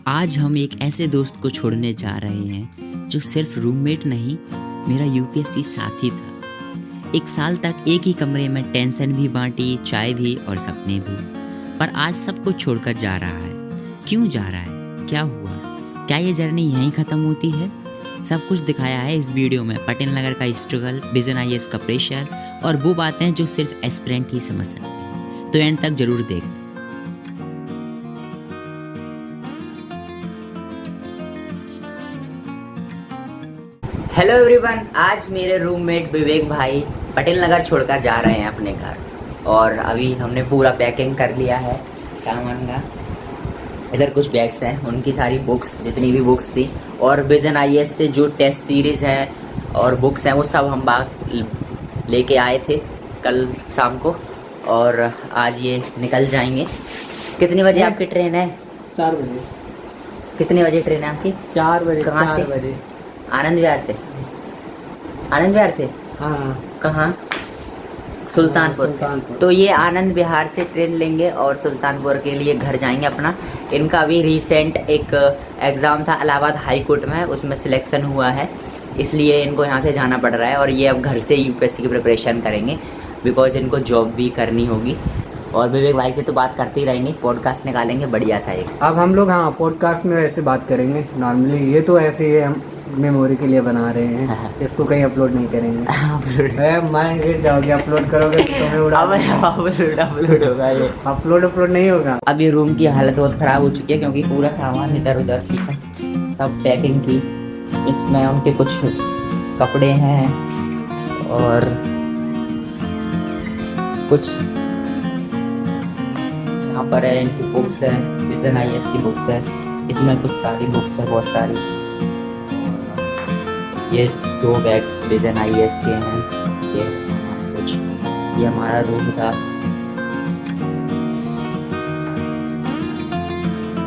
आज हम एक ऐसे दोस्त को छोड़ने जा रहे हैं जो सिर्फ रूममेट नहीं, मेरा यूपीएससी साथी था। 1 साल तक एक ही कमरे में टेंशन भी बांटी, चाय भी और सपने भी। पर आज सब कुछ छोड़कर जा रहा है। क्यों जा रहा है? क्या हुआ? क्या ये जर्नी यहीं ख़त्म होती है? सब कुछ दिखाया है इस वीडियो में। पटेल नगर का स्ट्रगल, विजन आईएएस का प्रेशर और वो बातें जो सिर्फ एस्पिरेंट ही समझ सकते हैं। तो एंड तक जरूर देखना। हेलो एवरीवन, आज मेरे रूममेट विवेक भाई पटेल नगर छोड़कर जा रहे हैं अपने घर। और अभी हमने पूरा पैकिंग कर लिया है सामान का। इधर कुछ बैग्स हैं, उनकी सारी बुक्स, जितनी भी बुक्स थी, और विजन आईएएस से जो टेस्ट सीरीज़ है और बुक्स हैं वो सब हम बाग लेके आए थे कल शाम को। और आज ये निकल जाएंगे। कितने बजे आपकी ट्रेन है? 4 बजे। कितने बजे ट्रेन है आपकी? 4 बजे। कहाँ से? 4 बजे। आनंद विहार से? आनंद विहार से? हाँ। कहाँ? सुल्तानपुर। तो ये आनंद विहार से ट्रेन लेंगे और सुल्तानपुर के लिए घर जाएंगे अपना। इनका अभी रिसेंट एक एग्ज़ाम था इलाहाबाद हाई कोर्ट में, उसमें सिलेक्शन हुआ है, इसलिए इनको यहाँ से जाना पड़ रहा है। और ये अब घर से यूपीएससी की प्रिपरेशन करेंगे बिकॉज इनको जॉब भी करनी होगी। और विवेक भाई से तो बात करते ही रहेंगे, पॉडकास्ट निकालेंगे बढ़िया सा एक। अब हम लोग पॉडकास्ट में ऐसे बात करेंगे नॉर्मली। ये तो ऐसे ही हम मेमोरी के लिए बना रहे हैं, इसको कहीं अपलोड नहीं करेंगे। मैं गिर जाओगे, अपलोड करोगे तो तुम्हें उड़ा अपलोड होगा ये। अपलोड नहीं होगा। अब ये रूम की हालत बहुत ख़राब हो चुकी है क्योंकि पूरा सामान इधर उधर सब पैकिंग की। इसमें उनके कुछ कपड़े हैं और कुछ यहाँ पर है, इनकी बुक्स है, विजन आईएएस की बुक्स है। इसमें कुछ सारी बुक्स है, बहुत सारी। ये 2 बैग्स विजन आईएएस के हैं। ये सामान कुछ, ये हमारा रूम था।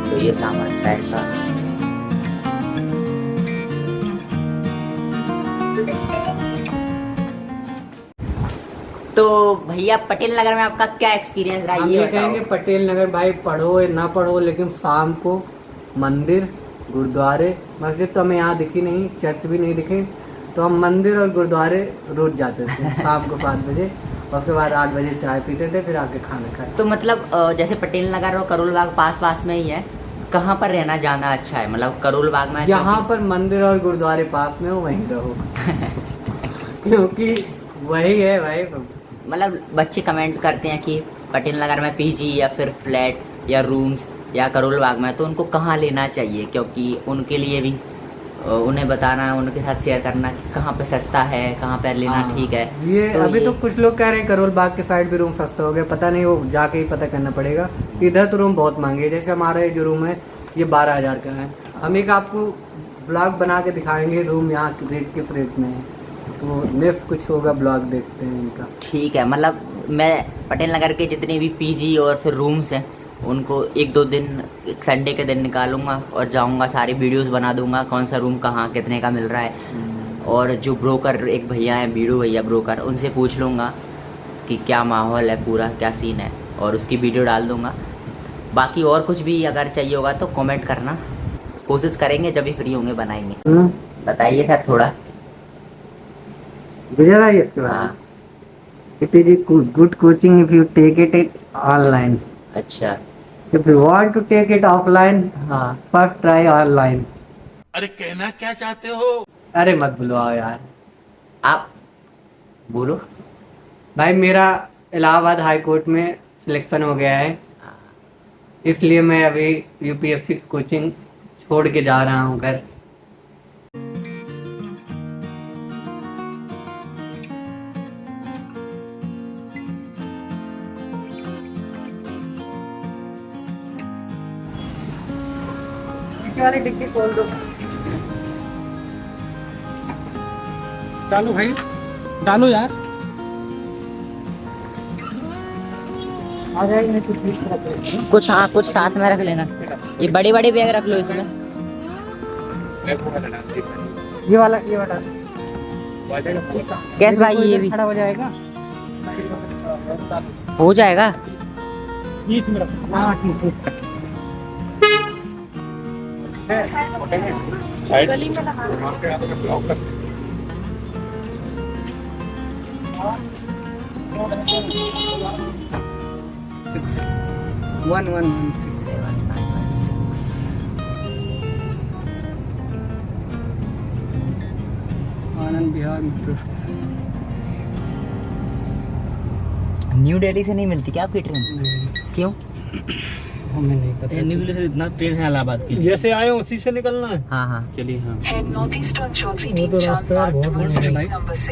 तो ये सामान चाय का। तो भैया पटेल नगर में आपका क्या एक्सपीरियंस रहा? हम ये कहेंगे पटेल नगर भाई, पढ़ो या ना पढ़ो, लेकिन शाम को मंदिर, गुरुद्वारे, मस्जिद तो हमें यहाँ दिखी नहीं, चर्च भी नहीं दिखे, तो हम मंदिर और गुरुद्वारे रोज जाते थे शाम को 7 बजे। और उसके बाद 8 बजे चाय पीते थे, फिर आके खाना खाए। तो मतलब जैसे पटेल नगर और करोल बाग पास में ही है, कहाँ पर रहना जाना अच्छा है? मतलब करोल बाग में जहाँ पर मंदिर और गुरुद्वारे पास में हो वहीं रहो क्योंकि वही है भाई। मतलब बच्चे कमेंट करते हैं कि पटेल नगर में पीजी या फिर फ्लैट या रूम्स या करोल बाग में, तो उनको कहाँ लेना चाहिए? क्योंकि उनके लिए भी उन्हें बताना, उनके साथ शेयर करना कि कहाँ पे सस्ता है, कहाँ पे लेना ठीक है। ये तो अभी तो कुछ लोग कह रहे हैं करोल बाग के साइड भी रूम सस्ता हो गया, पता नहीं, वो जाके ही पता करना पड़ेगा। इधर तो रूम बहुत महंगे है। जैसे हमारा ये जो रूम है ये 12,000 का है। हम एक आपको ब्लॉग बना के दिखाएंगे रूम यहाँ रेट किस रेट में है, तो नेक्स्ट कुछ होगा ब्लॉग देखते हैं इनका। ठीक है। मतलब मैं पटेल नगर के जितने भी पीजी और फिर रूम्स हैं उनको 1-2 दिन, एक संडे के दिन निकालूंगा और जाऊंगा, सारी वीडियोस बना दूंगा कौन सा रूम कहाँ कितने का मिल रहा है। और जो ब्रोकर एक भैया हैं, बीड़ू भैया ब्रोकर, उनसे पूछ लूँगा कि क्या माहौल है, पूरा क्या सीन है, और उसकी वीडियो डाल दूँगा। बाकी और कुछ भी अगर चाहिए होगा तो कमेंट करना, कोशिश करेंगे जब भी फ्री होंगे बनाएंगे। बताइए सर थोड़ा। हाँ। It is a good coaching if you take it online. अच्छा। If you want to take it offline, हाँ। first try online. अरे कहना क्या चाहते हो? अरे मत बुलवाओ यार। आप बोलो। भाई मेरा इलाहाबाद हाई कोर्ट में सिलेक्शन हो गया है, इसलिए मैं अभी यूपीएससी कोचिंग छोड़ के जा रहा हूँ घर। डिक्की खोल दो। डालो भाई, डालो यार। आ जाएगा कुछ भी रख कुछ, हाँ कुछ साथ में रख लेना। ये बड़े बड़े बैग रख लो इसमें। ये वाला कैसे भाई? ये भी खड़ा हो जाएगा। हो जाएगा। बीच में रखो। हाँ ठीक है। गली में लगा one one Anand Vihar metro station. New Delhi से नहीं मिलती क्या आपकी ट्रेन? क्यों? हमें नहीं पता। न्यू दिल्ली से इतना ट्रेन है इलाहाबाद की। जैसे आए उसी से निकलना है। हाँ हाँ चलिए हाँ। Head northeast on Chaudhry वो तो Deep रास्ता Chand Park बहुत towards लंबा है train भाई। number 6.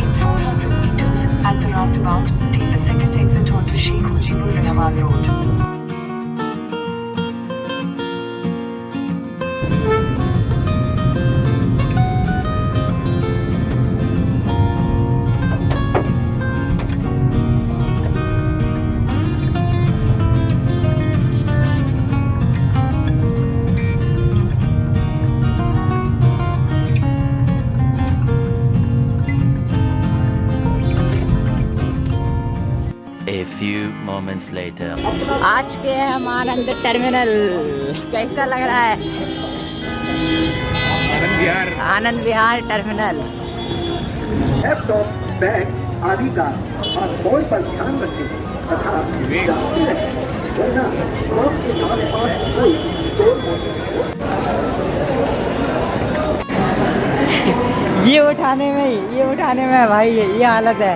In 400 meters, at the roundabout, take the second exit onto Sheikh Mujibur Rahman Road. A few moments later. आ चुके हैं हम आनंद टर्मिनल। कैसा लग रहा है? Anand Vihar terminal. Laptop, bag आदि का मोबाइल पर ध्यान रखें तथा वरना आपके आसपास कोई ये उठाने में है भाई, ये हालत है।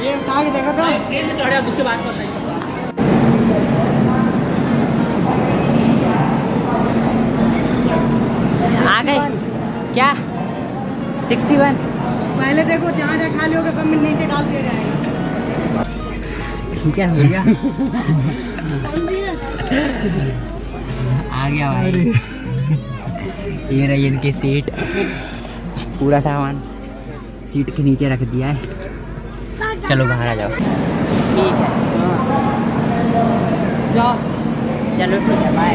ये उठा के देखो तो। ट्रेन में चढ़े अब उसके बाद पता नहीं चलता। आ गए क्या? 61। पहले देखो जहाँ जहाँ खाली होगा सब में नीचे डाल दे रहे हैं। ठीक है, हो गया। आ गया भाई। ये रही इनकी सीट, पूरा सामान सीट के नीचे रख दिया है। चलो बाहर आ जाओ। ठीक है जाओ। चलो ठीक है, बाय।